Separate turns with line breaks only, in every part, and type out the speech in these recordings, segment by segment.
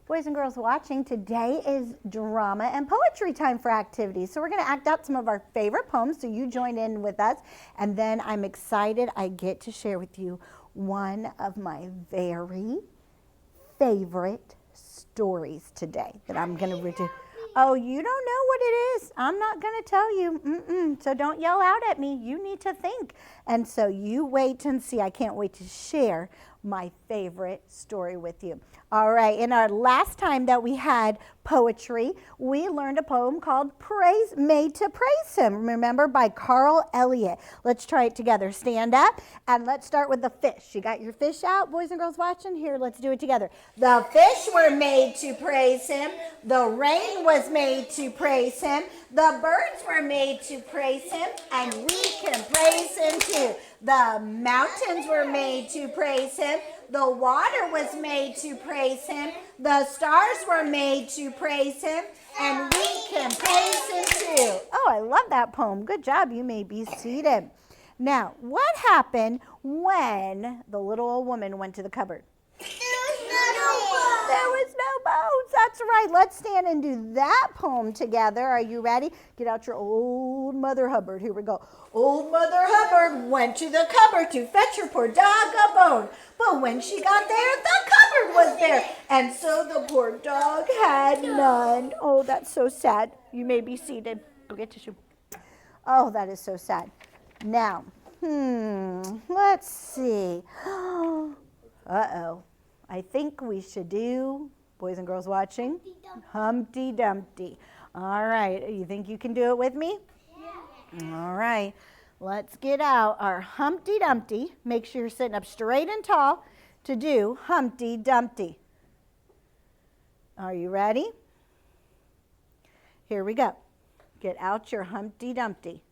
Boys and girls watching, today is drama and poetry time for activities. So we're going to act out some of our favorite poems, so you join in with us. And then I'm excited I get to share with you one of my very favorite stories today that I'm going to read. Oh, you don't know what it is. I'm not going to tell you. So don't yell out at me. You need to think. And so you wait and see. I can't wait to share my favorite story with you. All right, in our last time that we had poetry, we learned a poem called Praise Made to Praise Him. Remember, by Carl Elliott. Let's try it together. Stand up and let's start with the fish. You got your fish out, boys and girls watching? Here, let's do it together. The fish were made to praise him. The rain was made to praise him. The birds were made to praise him, and we can praise him too. The mountains were made to praise him. The water was made to praise him. The stars were made to praise him, and we can praise him too. Oh, I love that poem. Good job. You may be seated. Now, what happened when the little old woman went to the cupboard? There was no bones. That's right. Let's stand and do that poem together. Are you ready? Get out your old Mother Hubbard. Here we go. Old Mother Hubbard went to the cupboard to fetch her poor dog a bone. But when she got there, the cupboard was there. And so the poor dog had none. Oh, that's so sad. You may be seated. Go get tissue. Oh, that is so sad. Now, let's see. Uh-oh. I think we should do, boys and girls watching, Humpty Dumpty. All right, you think you can do it with me? Yeah. All right, let's get out our Humpty Dumpty. Make sure you're sitting up straight and tall to do Humpty Dumpty. Are you ready? Here we go. Get out your Humpty Dumpty.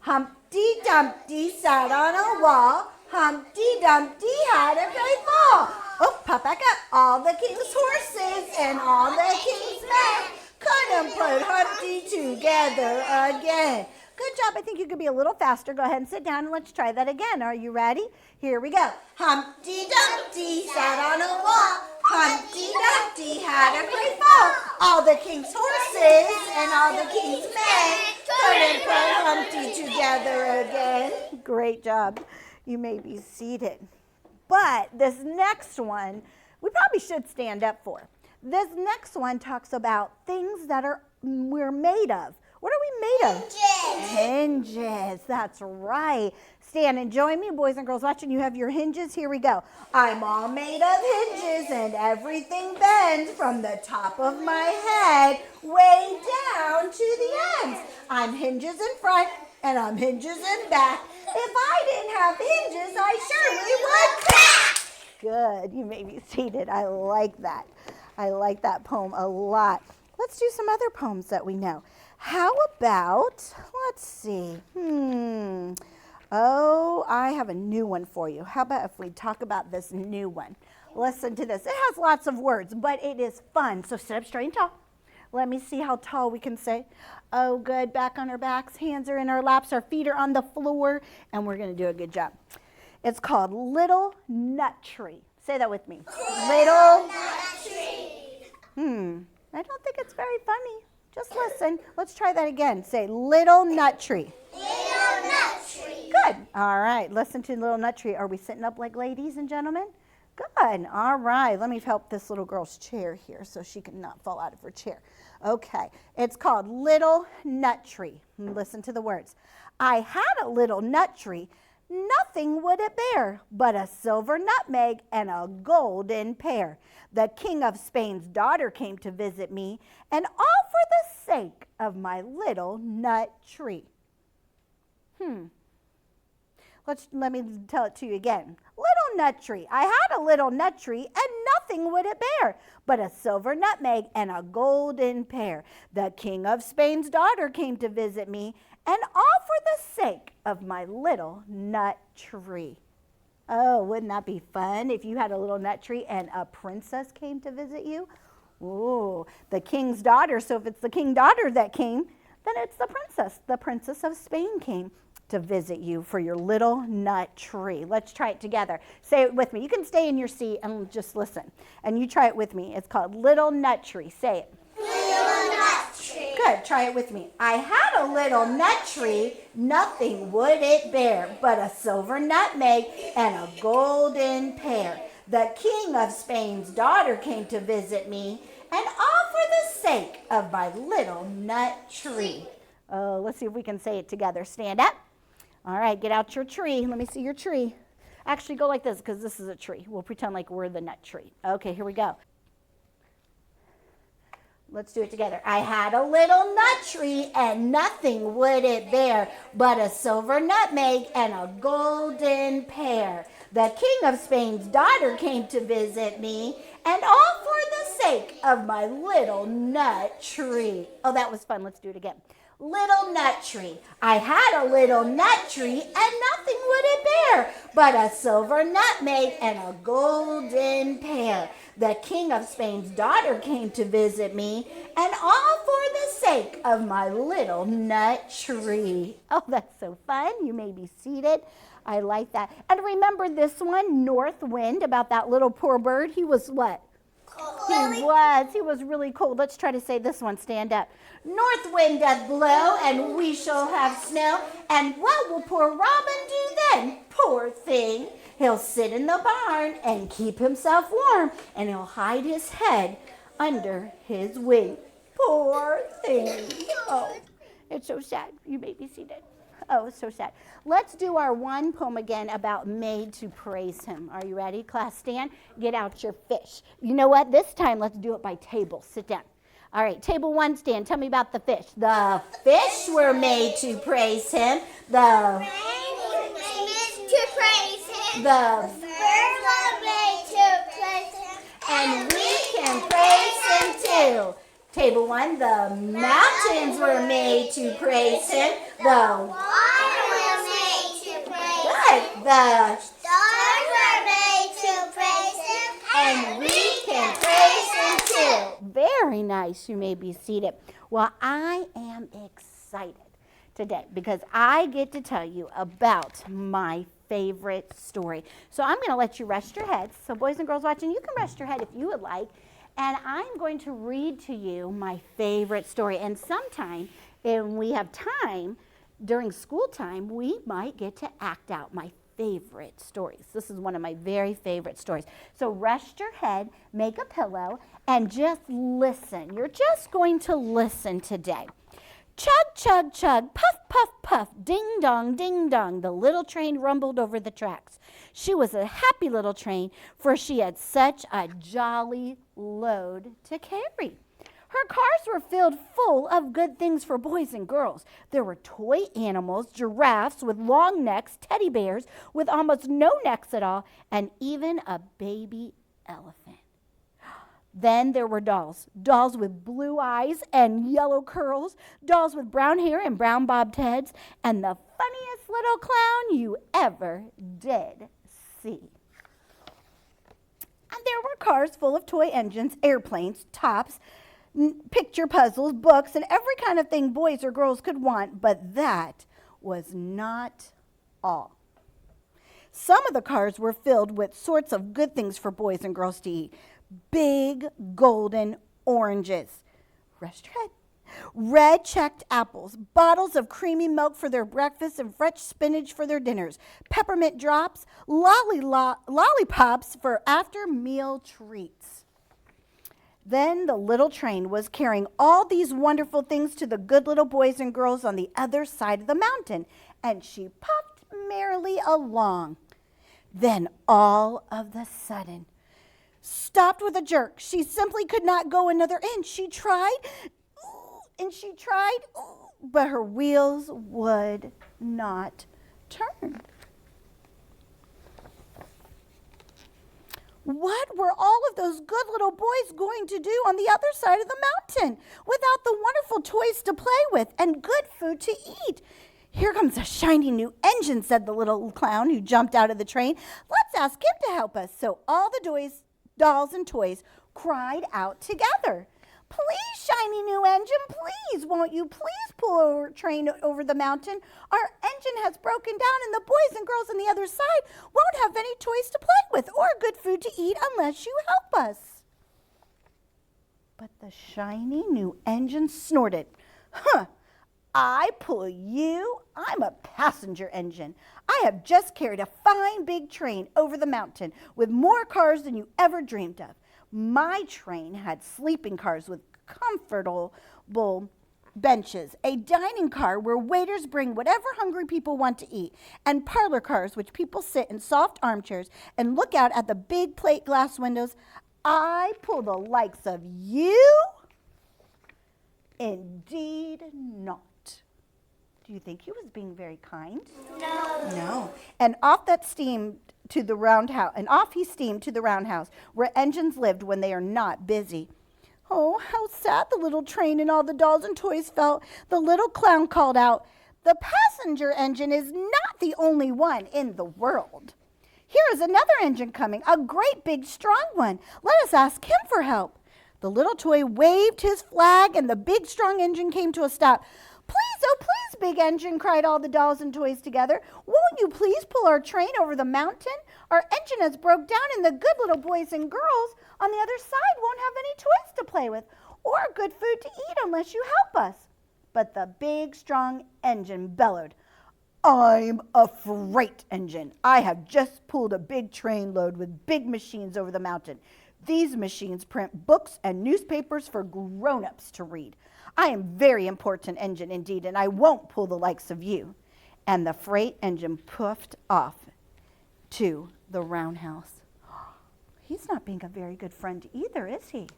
Humpty Dumpty sat on a wall. Humpty Dumpty had a great fall. Oh, pop back up. All the king's horses and all the king's men couldn't put Humpty together again. Good job. I think you could be a little faster. Go ahead and sit down and let's try that again. Are you ready? Here we go. Humpty Dumpty sat on a wall. Humpty Dumpty had a great fall. All the king's horses and all the king's men couldn't put Humpty together again. Great job. You may be seated. But this next one, we probably should stand up for. This next one talks about things that we're made of. What are we made of? Hinges. Hinges, that's right. Stand and join me, boys and girls watching. You have your hinges. Here we go. I'm all made of hinges and everything bends from the top of my head way down to the ends. I'm hinges in front and I'm hinges in back. If I didn't have hinges, I surely would crack. Good. You may be seated. I like that. I like that poem a lot. Let's do some other poems that we know. How about, let's see. Oh, I have a new one for you. How about if we talk about this new one? Listen to this. It has lots of words, but it is fun. So sit up straight and tall. Let me see how tall we can say. Oh, good. Back on our backs. Hands are in our laps. Our feet are on the floor. And we're going to do a good job. It's called Little Nut Tree. Say that with me. Little Nut Tree. I don't think it's very funny. Just listen. Let's try that again. Say Little Nut Tree. Little Nut Tree. Good. All right. Listen to Little Nut Tree. Are we sitting up like ladies and gentlemen? Good. All right. Let me help this little girl's chair here so she can not fall out of her chair. Okay. It's called Little Nut Tree. Listen to the words. I had a little nut tree. Nothing would it bear but a silver nutmeg and a golden pear. The king of Spain's daughter came to visit me, and all for the sake of my little nut tree. Let me tell it to you again. Little nut tree. I had a little nut tree, and nothing would it bear but a silver nutmeg and a golden pear. The king of Spain's daughter came to visit me, and all for the sake of my little nut tree. Oh, wouldn't that be fun if you had a little nut tree and a princess came to visit you? Ooh, the king's daughter. So if it's the king's daughter that came, then it's the princess. The princess of Spain came. to visit you for your little nut tree. Let's try it together. Say it with me. You can stay in your seat and just listen. And you try it with me. It's called Little Nut Tree. Say it.
Little nut tree.
Good. Try it with me. I had a little nut tree. Nothing would it bear but a silver nutmeg and a golden pear. The king of Spain's daughter came to visit me, and all for the sake of my little nut tree. Oh, let's see if we can say it together. Stand up. All right, get out your tree. Let me see your tree. Actually, go like this because this is a tree. We'll pretend like we're the nut tree. Okay, here we go. Let's do it together. I had a little nut tree and nothing would it bear but a silver nutmeg and a golden pear. The king of Spain's daughter came to visit me, and all for the sake of my little nut tree. Oh, that was fun. Let's do it again. Little nut tree. I had a little nut tree and nothing would it bear but a silver nutmeg and a golden pear. The king of Spain's daughter came to visit me, and all for the sake of my little nut tree. Oh, that's so fun. You may be seated. I like that. And remember this one, North Wind, about that little poor bird. He was what?
Cold.
He was really cold. Let's try to say this one. Stand up. North wind doth blow, and we shall have snow. And what will poor Robin do then? Poor thing. He'll sit in the barn and keep himself warm, and he'll hide his head under his wing. Poor thing. Oh, it's so sad. You may be seated. Oh, it's so sad. Let's do our one poem again about made to praise him. Are you ready? Class, stand. Get out your fish. You know what? This time, let's do it by table. Sit down. All right, table one, stand. Tell me about the fish. The fish were made to praise him. The birds
were made to praise him.
And we can praise him too. Table one, the mountains were made to praise him. The
water was made to praise him.
good. The
Stars were made to praise him.
and we can praise him too. Very nice. You may be seated. Well, I am excited today because I get to tell you about my favorite story. So I'm going to let you rest your heads. So boys and girls watching, you can rest your head if you would like. And I'm going to read to you my favorite story. And sometime, when we have time, during school time, we might get to act out my favorite stories. This is one of my very favorite stories. So rest your head, make a pillow, and just listen. You're just going to listen today. Chug, chug, chug, puff, puff, puff, ding dong, the little train rumbled over the tracks. She was a happy little train, for she had such a jolly load to carry. Her cars were filled full of good things for boys and girls. There were toy animals, giraffes with long necks, teddy bears with almost no necks at all, and even a baby elephant. Then there were dolls with blue eyes and yellow curls, dolls with brown hair and brown bobbed heads, and the funniest little clown you ever did see. And there were cars full of toy engines, airplanes, tops, picture puzzles, books, and every kind of thing boys or girls could want, but that was not all. Some of the cars were filled with sorts of good things for boys and girls to eat. Big golden oranges. Rest your head. Red checked apples, bottles of creamy milk for their breakfast and fresh spinach for their dinners, peppermint drops, lollipops for after meal treats. Then the little train was carrying all these wonderful things to the good little boys and girls on the other side of the mountain, and she puffed merrily along. Then all of a sudden, stopped with a jerk. She simply could not go another inch. She tried, and she tried, but her wheels would not turn. What were all of those good little boys going to do on the other side of the mountain without the wonderful toys to play with and good food to eat? Here comes a shiny new engine, said the little clown who jumped out of the train. Let's ask him to help us. So all the dolls and toys cried out together. Please, shiny new engine, please, won't you please pull our train over the mountain? Our engine has broken down and the boys and girls on the other side won't have any toys to play with or good food to eat unless you help us. But the shiny new engine snorted. Huh, I pull you? I'm a passenger engine. I have just carried a fine big train over the mountain with more cars than you ever dreamed of. My train had sleeping cars with comfortable benches, a dining car where waiters bring whatever hungry people want to eat, and parlor cars which people sit in soft armchairs and look out at the big plate glass windows. I pull the likes of you? Indeed not. Do you think he was being very kind?
No.
No. And off he steamed to the roundhouse where engines lived when they are not busy. Oh, how sad the little train and all the dolls and toys felt. The little clown called out, "The passenger engine is not the only one in the world. Here is another engine coming, a great big strong one. Let us ask him for help." The little toy waved his flag and the big strong engine came to a stop. "Please, oh please, big engine," cried all the dolls and toys together. "Won't you please pull our train over the mountain? Our engine has broke down and the good little boys and girls on the other side won't have any toys to play with or good food to eat unless you help us." But the big strong engine bellowed, "I'm a freight engine. I have just pulled a big train load with big machines over the mountain. These machines print books and newspapers for grown-ups to read. I am very important engine indeed, and I won't pull the likes of you." And the freight engine puffed off to the roundhouse. He's not being a very good friend either, is he?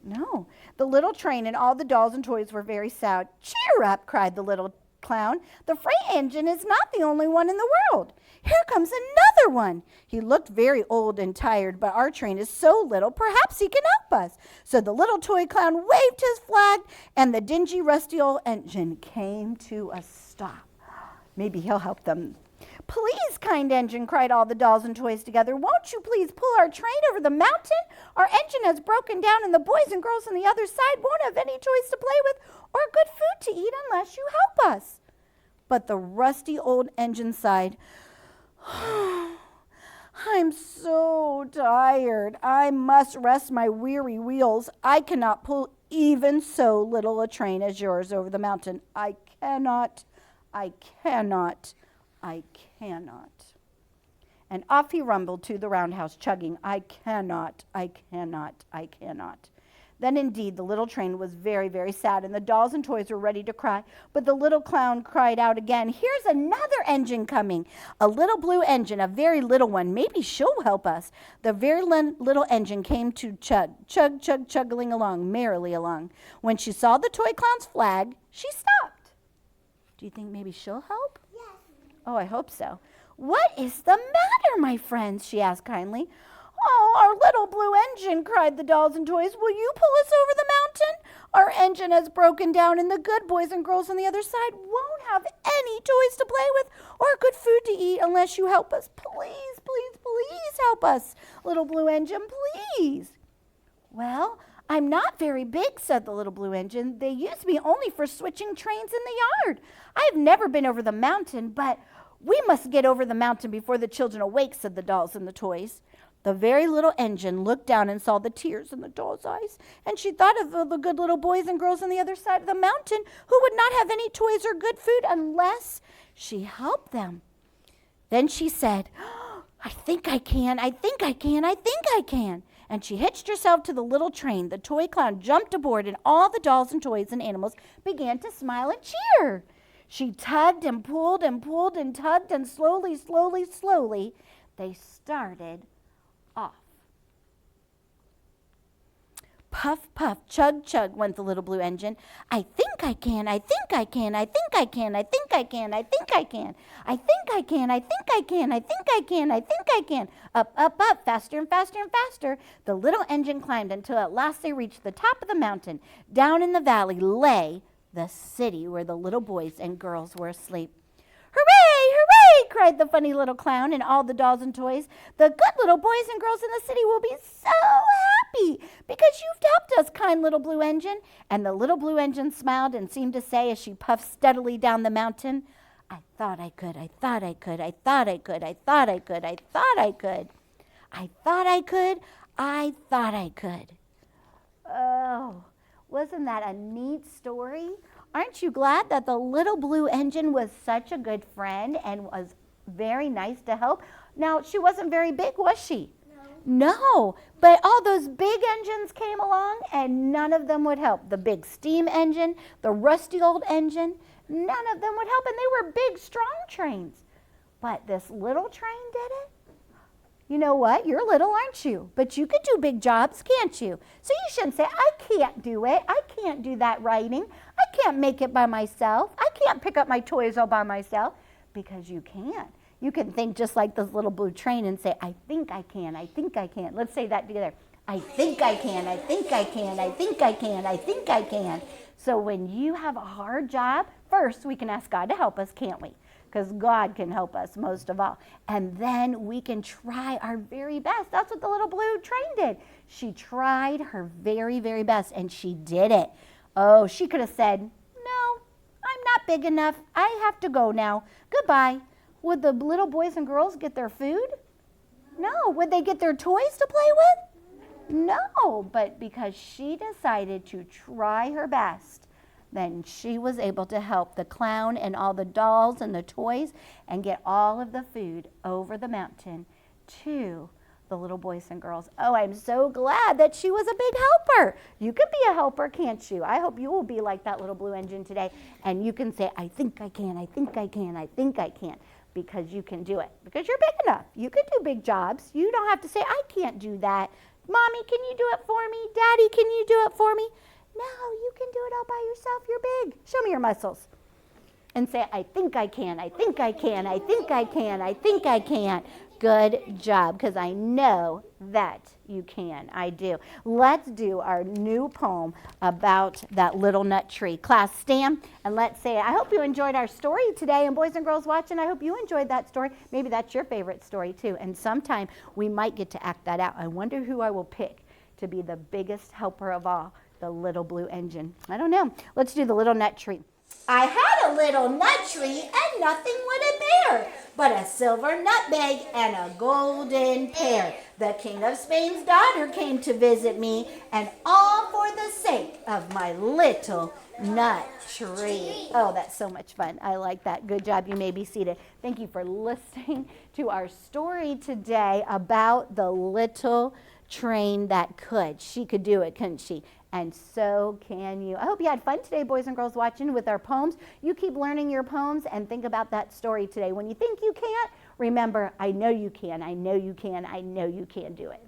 No. The little train and all the dolls and toys were very sad. "Cheer up," cried the little clown. "The freight engine is not the only one in the world. Here comes another one. He looked very old and tired, but our train is so little, perhaps he can help us." So the little toy clown waved his flag, and the dingy, rusty old engine came to a stop. Maybe he'll help them. "Please, kind engine," cried all the dolls and toys together, "won't you please pull our train over the mountain? Our engine has broken down, and the boys and girls on the other side won't have any toys to play with or good food to eat unless you help us." But the rusty old engine sighed. "I'm so tired. I must rest my weary wheels. I cannot pull even so little a train as yours over the mountain. I cannot. And off he rumbled to the roundhouse, chugging, I cannot. Then indeed the little train was very, very sad, and the dolls and toys were ready to cry. But the little clown cried out again, "Here's another engine coming, a little blue engine, a very little one. Maybe she'll help us." The very little engine came to chuggling along, merrily along. When she saw the toy clown's flag, she stopped. Do you think maybe she'll help?
Yes.
Oh, I hope so. "What is the matter, my friends?" she asked kindly. "Oh, our little blue engine," cried the dolls and toys. "Will you pull us over the mountain? Our engine has broken down, and the good boys and girls on the other side won't have any toys to play with or good food to eat unless you help us. Please, please, please help us, little blue engine, please." "Well, I'm not very big," said the little blue engine. "They use me only for switching trains in the yard. I've never been over the mountain, but we must get over the mountain before the children awake," said the dolls and the toys. The very little engine looked down and saw the tears in the doll's eyes, and she thought of the good little boys and girls on the other side of the mountain who would not have any toys or good food unless she helped them. Then she said, I think I can. And she hitched herself to the little train. The toy clown jumped aboard, and all the dolls and toys and animals began to smile and cheer. She tugged and pulled and pulled and tugged, and slowly, they started off. Puff, puff, chug, chug went the little blue engine. I think I can. Up, up, up, faster and faster and faster. The little engine climbed until at last they reached the top of the mountain. Down in the valley lay the city where the little boys and girls were asleep. "Hooray, hooray!" cried the funny little clown and all the dolls and toys. "The good little boys and girls in the city will be so
happy because you've helped us, kind little blue engine. And the little blue engine smiled and seemed to say as she puffed steadily down the mountain, I thought I could, I thought I could, I thought I could, I thought I could, I thought I could. I thought I could, I thought I could. Oh, wasn't that a neat story? Aren't you glad that the little blue engine was such a good friend and was very nice to help? Now, she wasn't very big, was she? No, but all those big engines came along and none of them would help. The big steam engine, the rusty old engine, none of them would help. And they were big, strong trains. But this little train did it. You know what? You're little, aren't you? But you could do big jobs, can't you? So you shouldn't say, I can't do it. I can't do that writing. I can't make it by myself. I can't pick up my toys all by myself. Because you can. You can think just like this little blue train and say, I think I can, I think I can. Let's say that together. I think I can, I think I can, I think I can, I think I can. So when you have a hard job, first we can ask God to help us, can't we? Because God can help us most of all. And then we can try our very best. That's what the little blue train did. She tried her very, very best, and she did it. Oh, she could have said, no, I'm not big enough. I have to go now. Goodbye. Would the little boys and girls get their food? No. Would they get their toys to play with? No. But because she decided to try her best, then she was able to help the clown and all the dolls and the toys and get all of the food over the mountain to the little boys and girls. Oh, I'm so glad that she was a big helper. You can be a helper, can't you? I hope you will be like that little blue engine today, and you can say, I think I can, I think I can, I think I can, because you can do it, because you're big enough. You can do big jobs. You don't have to say, I can't do that. Mommy, can you do it for me? Daddy, can you do it for me? No, you can do it all by yourself. You're big. Show me your muscles. And say, I think I can, I think I can, I think I can, I think I can. Good job, because I know that you can. I do. Let's do our new poem about that little nut tree. Class, stand and let's say it. I hope you enjoyed our story today. And boys and girls watching, I hope you enjoyed that story. Maybe that's your favorite story too. And sometime we might get to act that out. I wonder who I will pick to be the biggest helper of all, the little blue engine. I don't know. Let's do the little nut tree.
I had a little nut tree and nothing would it bear but a silver nutmeg and a golden pear. The King of Spain's daughter came to visit me, and all for the sake of my little nut tree.
Oh, that's so much fun. I like that. Good job. You may be seated. Thank you for listening to our story today about the little train that could. She could do it, couldn't she? And so can you. I hope you had fun today, boys and girls watching, with our poems. You keep learning your poems and think about that story today. When you think you can't, remember, I know you can, I know you can, I know you can do it.